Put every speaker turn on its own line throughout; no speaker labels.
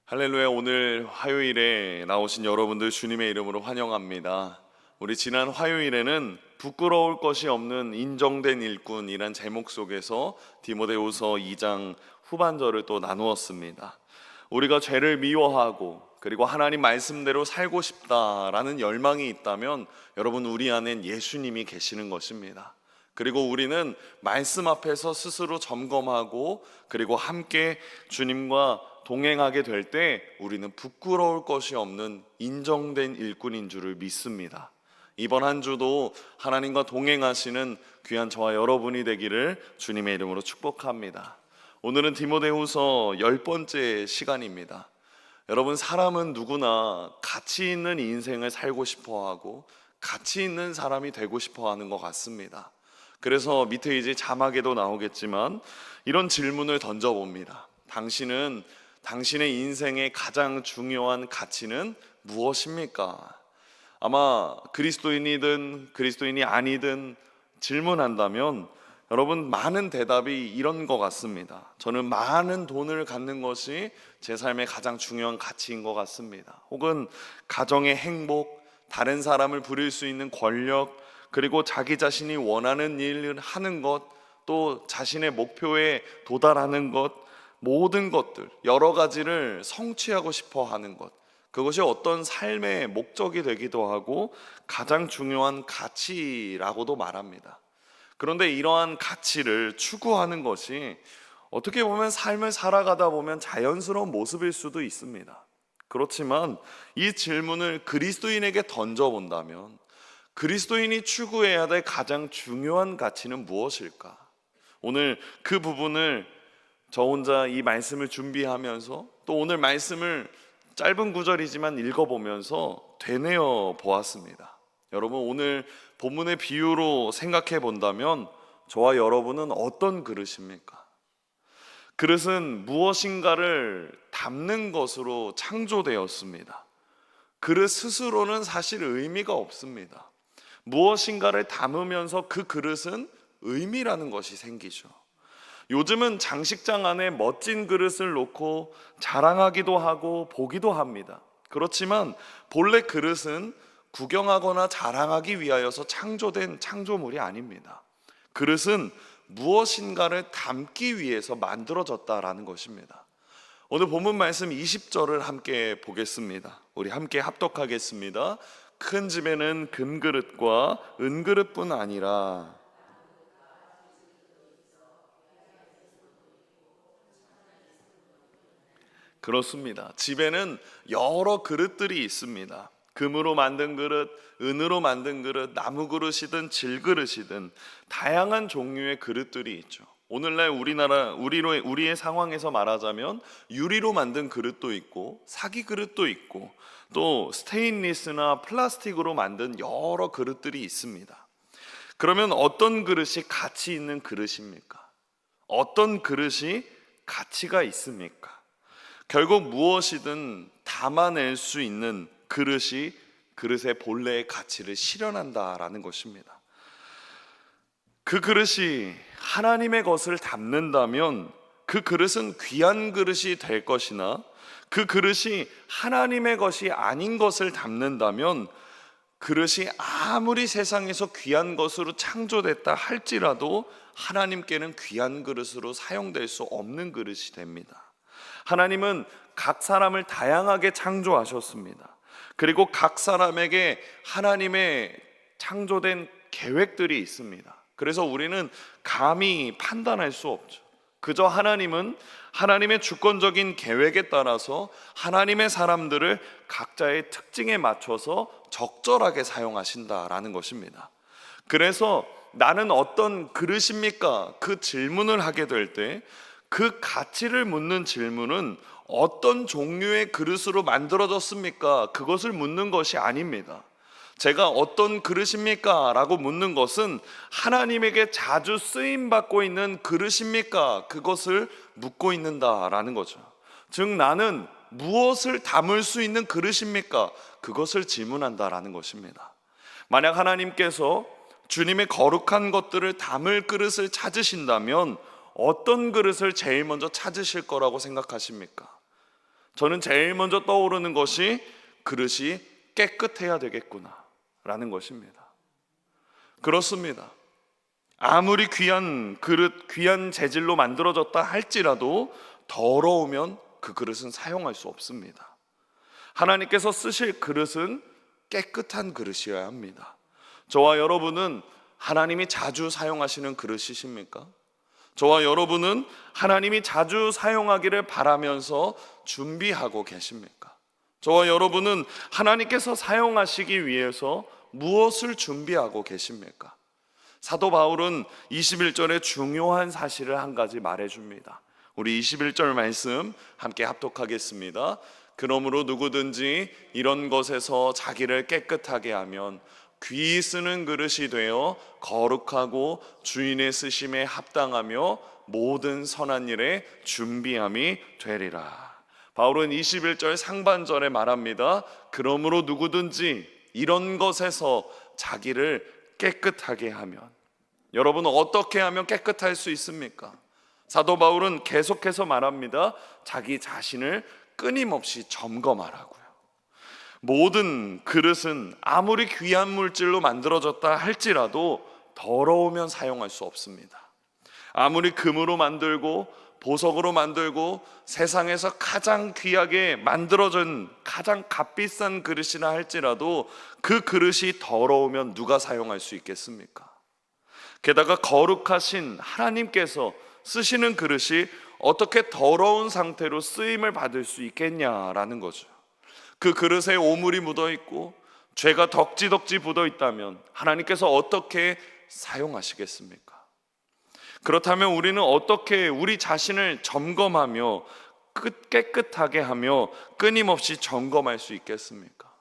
할렐루야. 오늘 화요일에 나오신 여러분들 주님의 이름으로 환영합니다. 우리 지난 화요일에는 부끄러울 것이 없는 인정된 일꾼이란 제목 속에서 디모데후서 2장 후반절을 또 나누었습니다. 우리가 죄를 미워하고 그리고 하나님 말씀대로 살고 싶다라는 열망이 있다면 여러분, 우리 안엔 예수님이 계시는 것입니다. 그리고 우리는 말씀 앞에서 스스로 점검하고 그리고 함께 주님과 동행하게 될 때 우리는 부끄러울 것이 없는 인정된 일꾼인 줄을 믿습니다. 이번 한 주도 하나님과 동행하시는 귀한 저와 여러분이 되기를 주님의 이름으로 축복합니다. 오늘은 디모데후서 10번째 시간입니다. 여러분, 사람은 누구나 가치 있는 인생을 살고 싶어하고 가치 있는 사람이 되고 싶어하는 것 같습니다. 그래서 밑에 이제 자막에도 나오겠지만 이런 질문을 던져봅니다. 당신의 인생의 가장 중요한 가치는 무엇입니까? 아마 그리스도인이든 그리스도인이 아니든 질문한다면 여러분, 많은 대답이 이런 것 같습니다. 저는 많은 돈을 갖는 것이 제 삶의 가장 중요한 가치인 것 같습니다. 혹은 가정의 행복, 다른 사람을 부릴 수 있는 권력, 그리고 자기 자신이 원하는 일을 하는 것, 또 자신의 목표에 도달하는 것, 모든 것들, 여러 가지를 성취하고 싶어 하는 것, 그것이 어떤 삶의 목적이 되기도 하고 가장 중요한 가치라고도 말합니다. 그런데 이러한 가치를 추구하는 것이 어떻게 보면 삶을 살아가다 보면 자연스러운 모습일 수도 있습니다. 그렇지만 이 질문을 그리스도인에게 던져본다면 그리스도인이 추구해야 될 가장 중요한 가치는 무엇일까? 오늘 그 부분을 저 혼자 이 말씀을 준비하면서 또 오늘 말씀을 짧은 구절이지만 읽어보면서 되뇌어 보았습니다. 여러분, 오늘 본문의 비유로 생각해 본다면 저와 여러분은 어떤 그릇입니까? 그릇은 무엇인가를 담는 것으로 창조되었습니다. 그릇 스스로는 사실 의미가 없습니다. 무엇인가를 담으면서 그 그릇은 의미라는 것이 생기죠. 요즘은 장식장 안에 멋진 그릇을 놓고 자랑하기도 하고 보기도 합니다. 그렇지만 본래 그릇은 구경하거나 자랑하기 위하여서 창조된 창조물이 아닙니다. 그릇은 무엇인가를 담기 위해서 만들어졌다라는 것입니다. 오늘 본문 말씀 20절을 함께 보겠습니다. 우리 함께 합독하겠습니다. 큰 집에는 금그릇과 은그릇뿐 아니라 그렇습니다. 집에는 여러 그릇들이 있습니다. 금으로 만든 그릇, 은으로 만든 그릇, 나무 그릇이든 질그릇이든 다양한 종류의 그릇들이 있죠. 오늘날 우리의 상황에서 말하자면 유리로 만든 그릇도 있고 사기 그릇도 있고 또 스테인리스나 플라스틱으로 만든 여러 그릇들이 있습니다. 그러면 어떤 그릇이 가치 있는 그릇입니까? 어떤 그릇이 가치가 있습니까? 결국 무엇이든 담아낼 수 있는 그릇이 그릇의 본래의 가치를 실현한다라는 것입니다. 그 그릇이 하나님의 것을 담는다면 그 그릇은 귀한 그릇이 될 것이나 그 그릇이 하나님의 것이 아닌 것을 담는다면 그릇이 아무리 세상에서 귀한 것으로 창조됐다 할지라도 하나님께는 귀한 그릇으로 사용될 수 없는 그릇이 됩니다. 하나님은 각 사람을 다양하게 창조하셨습니다. 그리고 각 사람에게 하나님의 창조된 계획들이 있습니다. 그래서 우리는 감히 판단할 수 없죠. 그저 하나님은 하나님의 주권적인 계획에 따라서 하나님의 사람들을 각자의 특징에 맞춰서 적절하게 사용하신다라는 것입니다. 그래서 나는 어떤 그릇입니까? 그 질문을 하게 될 때 그 가치를 묻는 질문은 어떤 종류의 그릇으로 만들어졌습니까? 그것을 묻는 것이 아닙니다. 제가 어떤 그릇입니까? 라고 묻는 것은 하나님에게 자주 쓰임받고 있는 그릇입니까? 그것을 묻고 있는다라는 거죠. 즉 나는 무엇을 담을 수 있는 그릇입니까? 그것을 질문한다라는 것입니다. 만약 하나님께서 주님의 거룩한 것들을 담을 그릇을 찾으신다면 어떤 그릇을 제일 먼저 찾으실 거라고 생각하십니까? 저는 제일 먼저 떠오르는 것이 그릇이 깨끗해야 되겠구나 라는 것입니다. 그렇습니다. 아무리 귀한 그릇, 귀한 재질로 만들어졌다 할지라도 더러우면 그 그릇은 사용할 수 없습니다. 하나님께서 쓰실 그릇은 깨끗한 그릇이어야 합니다. 저와 여러분은 하나님이 자주 사용하시는 그릇이십니까? 저와 여러분은 하나님이 자주 사용하기를 바라면서 준비하고 계십니까? 저와 여러분은 하나님께서 사용하시기 위해서 무엇을 준비하고 계십니까? 사도 바울은 21절에 중요한 사실을 한 가지 말해줍니다. 우리 21절 말씀 함께 합독하겠습니다. 그러므로 누구든지 이런 것에서 자기를 깨끗하게 하면 귀 쓰는 그릇이 되어 거룩하고 주인의 쓰심에 합당하며 모든 선한 일에 준비함이 되리라. 바울은 21절 상반절에 말합니다. 그러므로 누구든지 이런 것에서 자기를 깨끗하게 하면, 여러분은 어떻게 하면 깨끗할 수 있습니까? 사도 바울은 계속해서 말합니다. 자기 자신을 끊임없이 점검하라고요. 모든 그릇은 아무리 귀한 물질로 만들어졌다 할지라도 더러우면 사용할 수 없습니다. 아무리 금으로 만들고 보석으로 만들고 세상에서 가장 귀하게 만들어진 가장 값비싼 그릇이나 할지라도 그 그릇이 더러우면 누가 사용할 수 있겠습니까? 게다가 거룩하신 하나님께서 쓰시는 그릇이 어떻게 더러운 상태로 쓰임을 받을 수 있겠냐라는 거죠. 그 그릇에 오물이 묻어 있고 죄가 덕지덕지 묻어 있다면 하나님께서 어떻게 사용하시겠습니까? 그렇다면 우리는 어떻게 우리 자신을 점검하며 깨끗하게 하며 끊임없이 점검할 수 있겠습니까?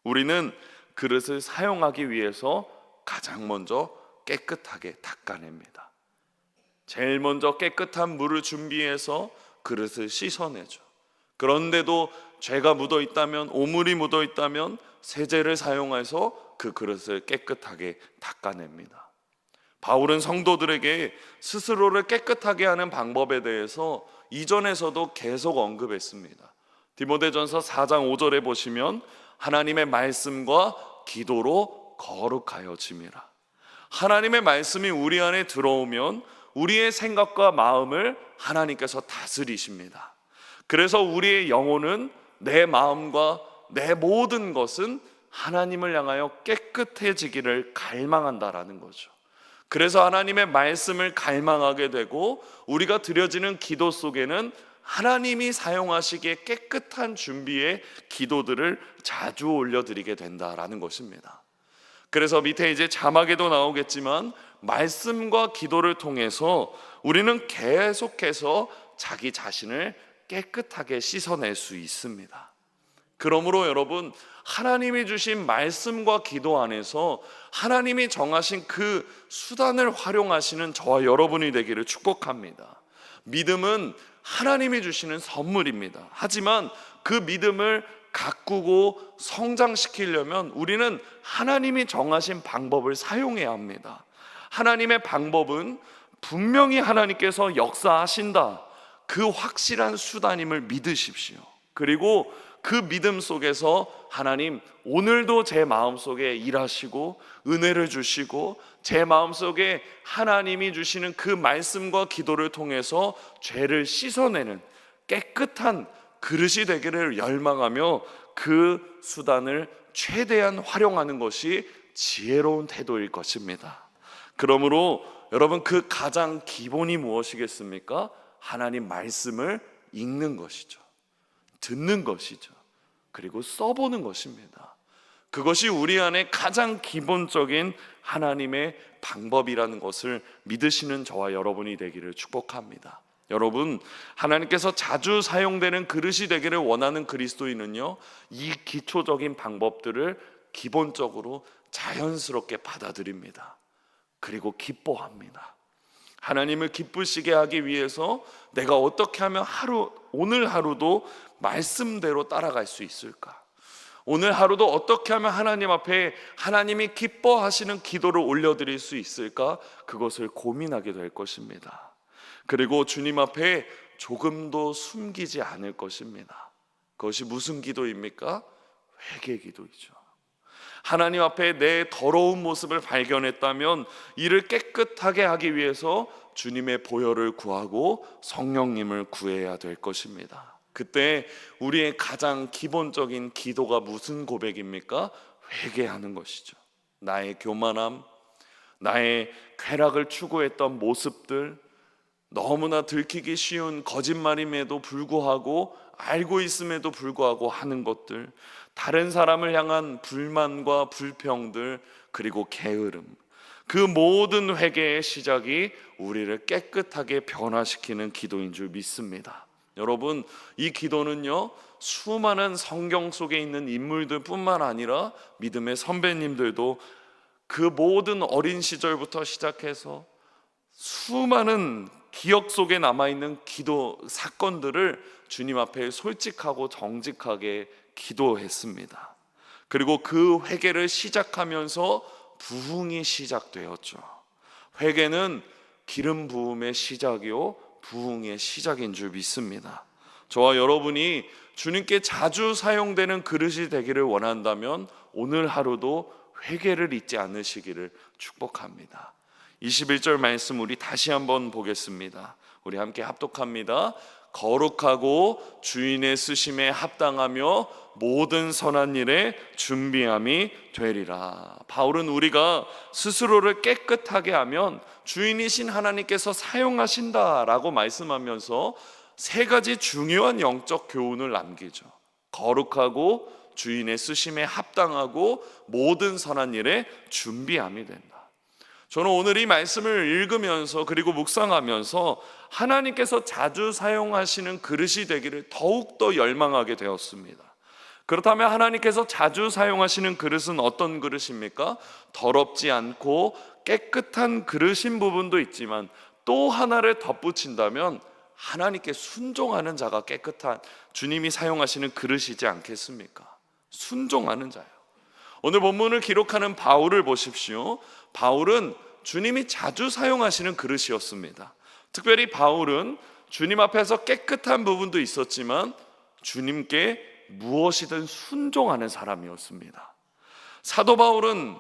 우리는 그릇을 사용하기 위해서 가장 먼저 깨끗하게 닦아냅니다. 제일 먼저 깨끗한 물을 준비해서 그릇을 씻어내죠. 그런데도 죄가 묻어 있다면, 오물이 묻어 있다면 세제를 사용해서 그 그릇을 깨끗하게 닦아냅니다. 바울은 성도들에게 스스로를 깨끗하게 하는 방법에 대해서 이전에서도 계속 언급했습니다. 디모데전서 4장 5절에 보시면 하나님의 말씀과 기도로 거룩하여짐이라. 하나님의 말씀이 우리 안에 들어오면 우리의 생각과 마음을 하나님께서 다스리십니다. 그래서 우리의 영혼은, 내 마음과 내 모든 것은 하나님을 향하여 깨끗해지기를 갈망한다라는 거죠. 그래서 하나님의 말씀을 갈망하게 되고 우리가 드려지는 기도 속에는 하나님이 사용하시기에 깨끗한 준비의 기도들을 자주 올려드리게 된다라는 것입니다. 그래서 밑에 이제 자막에도 나오겠지만 말씀과 기도를 통해서 우리는 계속해서 자기 자신을 깨끗하게 씻어낼 수 있습니다. 그러므로 여러분, 하나님이 주신 말씀과 기도 안에서 하나님이 정하신 그 수단을 활용하시는 저와 여러분이 되기를 축복합니다. 믿음은 하나님이 주시는 선물입니다. 하지만 그 믿음을 가꾸고 성장시키려면 우리는 하나님이 정하신 방법을 사용해야 합니다. 하나님의 방법은 분명히 하나님께서 역사하신다, 그 확실한 수단임을 믿으십시오. 그리고 그 믿음 속에서 하나님, 오늘도 제 마음속에 일하시고 은혜를 주시고 제 마음속에 하나님이 주시는 그 말씀과 기도를 통해서 죄를 씻어내는 깨끗한 그릇이 되기를 열망하며 그 수단을 최대한 활용하는 것이 지혜로운 태도일 것입니다. 그러므로 여러분, 그 가장 기본이 무엇이겠습니까? 하나님 말씀을 읽는 것이죠. 듣는 것이죠. 그리고 써보는 것입니다. 그것이 우리 안에 가장 기본적인 하나님의 방법이라는 것을 믿으시는 저와 여러분이 되기를 축복합니다. 여러분, 하나님께서 자주 사용되는 그릇이 되기를 원하는 그리스도인은요, 이 기초적인 방법들을 기본적으로 자연스럽게 받아들입니다. 그리고 기뻐합니다. 하나님을 기쁘시게 하기 위해서 내가 어떻게 하면 오늘 하루도 말씀대로 따라갈 수 있을까? 오늘 하루도 어떻게 하면 하나님 앞에 하나님이 기뻐하시는 기도를 올려드릴 수 있을까? 그것을 고민하게 될 것입니다. 그리고 주님 앞에 조금도 숨기지 않을 것입니다. 그것이 무슨 기도입니까? 회개 기도이죠. 하나님 앞에 내 더러운 모습을 발견했다면 이를 깨끗하게 하기 위해서 주님의 보혈을 구하고 성령님을 구해야 될 것입니다. 그때 우리의 가장 기본적인 기도가 무슨 고백입니까? 회개하는 것이죠. 나의 교만함, 나의 쾌락을 추구했던 모습들, 너무나 들키기 쉬운 거짓말임에도 불구하고 알고 있음에도 불구하고 하는 것들, 다른 사람을 향한 불만과 불평들, 그리고 게으름, 그 모든 회개의 시작이 우리를 깨끗하게 변화시키는 기도인 줄 믿습니다. 여러분, 이 기도는요, 수많은 성경 속에 있는 인물들 뿐만 아니라 믿음의 선배님들도 그 모든 어린 시절부터 시작해서 수많은 기억 속에 남아있는 기도 사건들을 주님 앞에 솔직하고 정직하게 기도했습니다. 그리고 그 회개를 시작하면서 부흥이 시작되었죠. 회개는 기름 부음의 시작이요 부흥의 시작인 줄 믿습니다. 저와 여러분이 주님께 자주 사용되는 그릇이 되기를 원한다면 오늘 하루도 회개를 잊지 않으시기를 축복합니다. 21절 말씀 우리 다시 한번 보겠습니다. 우리 함께 합독합니다. 거룩하고 주인의 쓰심에 합당하며 모든 선한 일에 준비함이 되리라. 바울은 우리가 스스로를 깨끗하게 하면 주인이신 하나님께서 사용하신다라고 말씀하면서 세 가지 중요한 영적 교훈을 남기죠. 거룩하고 주인의 쓰심에 합당하고 모든 선한 일에 준비함이 된다. 저는 오늘 이 말씀을 읽으면서 그리고 묵상하면서 하나님께서 자주 사용하시는 그릇이 되기를 더욱더 열망하게 되었습니다. 그렇다면 하나님께서 자주 사용하시는 그릇은 어떤 그릇입니까? 더럽지 않고 깨끗한 그릇인 부분도 있지만 또 하나를 덧붙인다면 하나님께 순종하는 자가 깨끗한 주님이 사용하시는 그릇이지 않겠습니까? 순종하는 자요. 오늘 본문을 기록하는 바울을 보십시오. 바울은 주님이 자주 사용하시는 그릇이었습니다. 특별히 바울은 주님 앞에서 깨끗한 부분도 있었지만 주님께 무엇이든 순종하는 사람이었습니다. 사도 바울은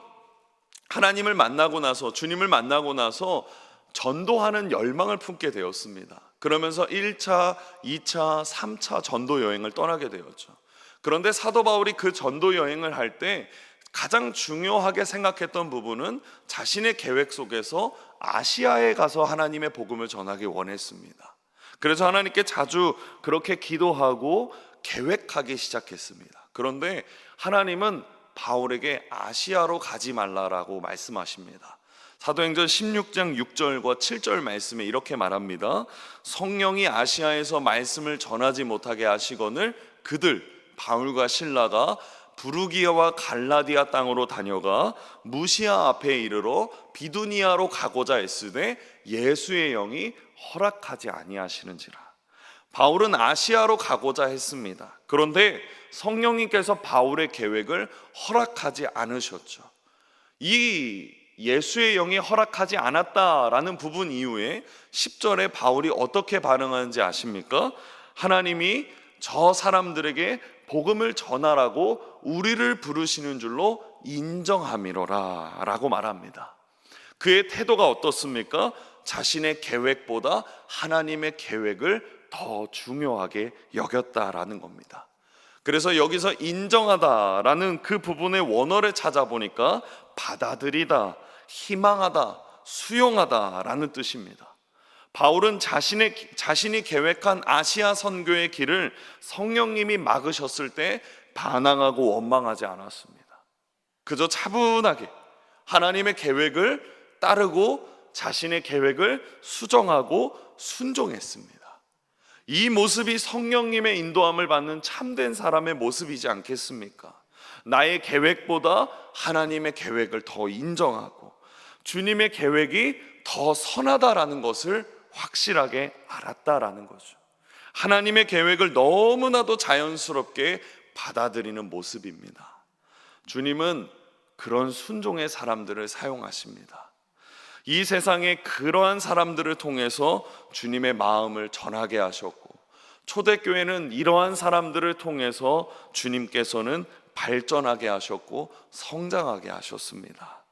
하나님을 만나고 나서 주님을 만나고 나서 전도하는 열망을 품게 되었습니다. 그러면서 1차, 2차, 3차 전도 여행을 떠나게 되었죠. 그런데 사도 바울이 그 전도 여행을 할 때 가장 중요하게 생각했던 부분은 자신의 계획 속에서 아시아에 가서 하나님의 복음을 전하기 원했습니다. 그래서 하나님께 자주 그렇게 기도하고 계획하기 시작했습니다. 그런데 하나님은 바울에게 아시아로 가지 말라라고 말씀하십니다. 사도행전 16장 6절과 7절 말씀에 이렇게 말합니다. 성령이 아시아에서 말씀을 전하지 못하게 하시거늘 그들 바울과 실라가 부르기아와 갈라디아 땅으로 다녀가 무시아 앞에 이르러 비두니아로 가고자 했으되 예수의 영이 허락하지 아니하시는지라. 바울은 아시아로 가고자 했습니다. 그런데 성령님께서 바울의 계획을 허락하지 않으셨죠. 이 예수의 영이 허락하지 않았다라는 부분 이후에 10절에 바울이 어떻게 반응하는지 아십니까? 하나님이 저 사람들에게 복음을 전하라고 우리를 부르시는 줄로 인정함이로라 라고 말합니다. 그의 태도가 어떻습니까? 자신의 계획보다 하나님의 계획을 더 중요하게 여겼다라는 겁니다. 그래서 여기서 인정하다라는 그 부분의 원어를 찾아보니까 받아들이다, 희망하다, 수용하다라는 뜻입니다. 바울은 자신이 계획한 아시아 선교의 길을 성령님이 막으셨을 때 반항하고 원망하지 않았습니다. 그저 차분하게 하나님의 계획을 따르고 자신의 계획을 수정하고 순종했습니다. 이 모습이 성령님의 인도함을 받는 참된 사람의 모습이지 않겠습니까? 나의 계획보다 하나님의 계획을 더 인정하고 주님의 계획이 더 선하다라는 것을 확실하게 알았다라는 거죠. 하나님의 계획을 너무나도 자연스럽게 받아들이는 모습입니다. 주님은 그런 순종의 사람들을 사용하십니다. 이 세상에 그러한 사람들을 통해서 주님의 마음을 전하게 하셨고 초대교회는 이러한 사람들을 통해서 주님께서는 발전하게 하셨고 성장하게 하셨습니다.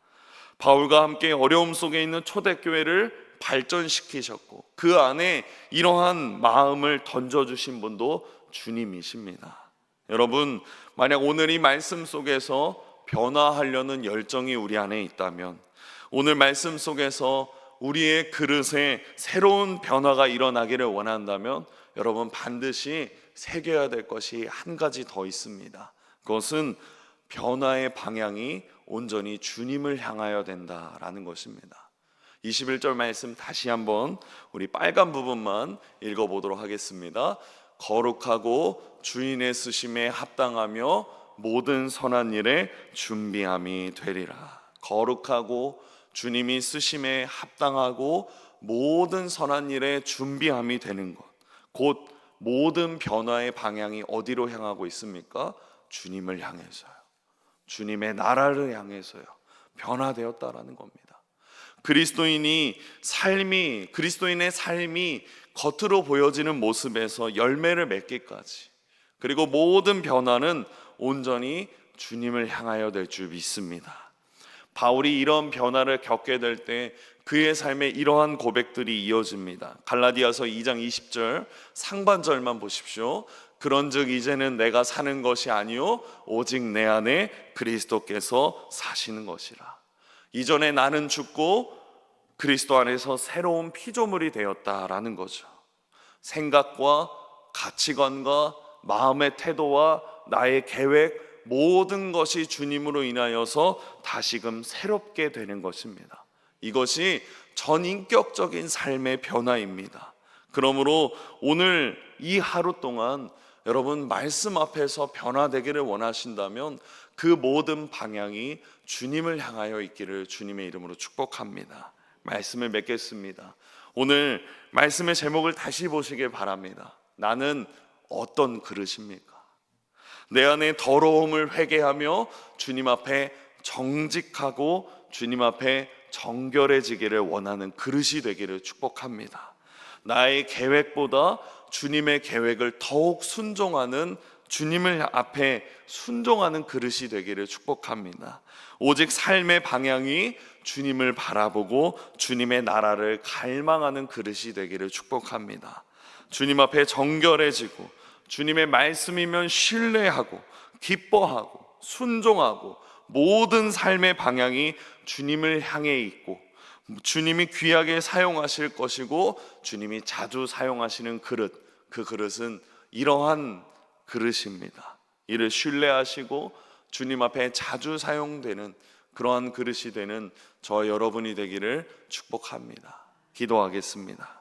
바울과 함께 어려움 속에 있는 초대교회를 발전시키셨고 그 안에 이러한 마음을 던져주신 분도 주님이십니다. 여러분, 만약 오늘 이 말씀 속에서 변화하려는 열정이 우리 안에 있다면, 오늘 말씀 속에서 우리의 그릇에 새로운 변화가 일어나기를 원한다면 여러분 반드시 새겨야 될 것이 한 가지 더 있습니다. 그것은 변화의 방향이 온전히 주님을 향하여 된다라는 것입니다. 21절 말씀 다시 한번 우리 빨간 부분만 읽어보도록 하겠습니다. 거룩하고 주인의 쓰심에 합당하며 모든 선한 일에 준비함이 되리라. 거룩하고 주님이 쓰심에 합당하고 모든 선한 일에 준비함이 되는 것, 곧 모든 변화의 방향이 어디로 향하고 있습니까? 주님을 향해서요. 주님의 나라를 향해서요. 변화되었다라는 겁니다. 그리스도인의 삶이 겉으로 보여지는 모습에서 열매를 맺기까지, 그리고 모든 변화는 온전히 주님을 향하여 될 줄 믿습니다. 바울이 이런 변화를 겪게 될 때 그의 삶에 이러한 고백들이 이어집니다. 갈라디아서 2장 20절 상반절만 보십시오. 그런즉 이제는 내가 사는 것이 아니요 오직 내 안에 그리스도께서 사시는 것이라. 이전에 나는 죽고 그리스도 안에서 새로운 피조물이 되었다라는 거죠. 생각과 가치관과 마음의 태도와 나의 계획, 모든 것이 주님으로 인하여서 다시금 새롭게 되는 것입니다. 이것이 전인격적인 삶의 변화입니다. 그러므로 오늘 이 하루 동안 여러분 말씀 앞에서 변화되기를 원하신다면 그 모든 방향이 주님을 향하여 있기를 주님의 이름으로 축복합니다. 말씀을 맺겠습니다. 오늘 말씀의 제목을 다시 보시길 바랍니다. 나는 어떤 그릇입니까? 내 안에 더러움을 회개하며 주님 앞에 정직하고 주님 앞에 정결해지기를 원하는 그릇이 되기를 축복합니다. 나의 계획보다 주님의 계획을 더욱 순종하는, 주님을 앞에 순종하는 그릇이 되기를 축복합니다. 오직 삶의 방향이 주님을 바라보고 주님의 나라를 갈망하는 그릇이 되기를 축복합니다. 주님 앞에 정결해지고 주님의 말씀이면 신뢰하고 기뻐하고 순종하고 모든 삶의 방향이 주님을 향해 있고 주님이 귀하게 사용하실 것이고 주님이 자주 사용하시는 그릇, 그 그릇은 이러한 그릇입니다. 이를 신뢰하시고 주님 앞에 자주 사용되는 그러한 그릇이 되는 저 여러분이 되기를 축복합니다. 기도하겠습니다.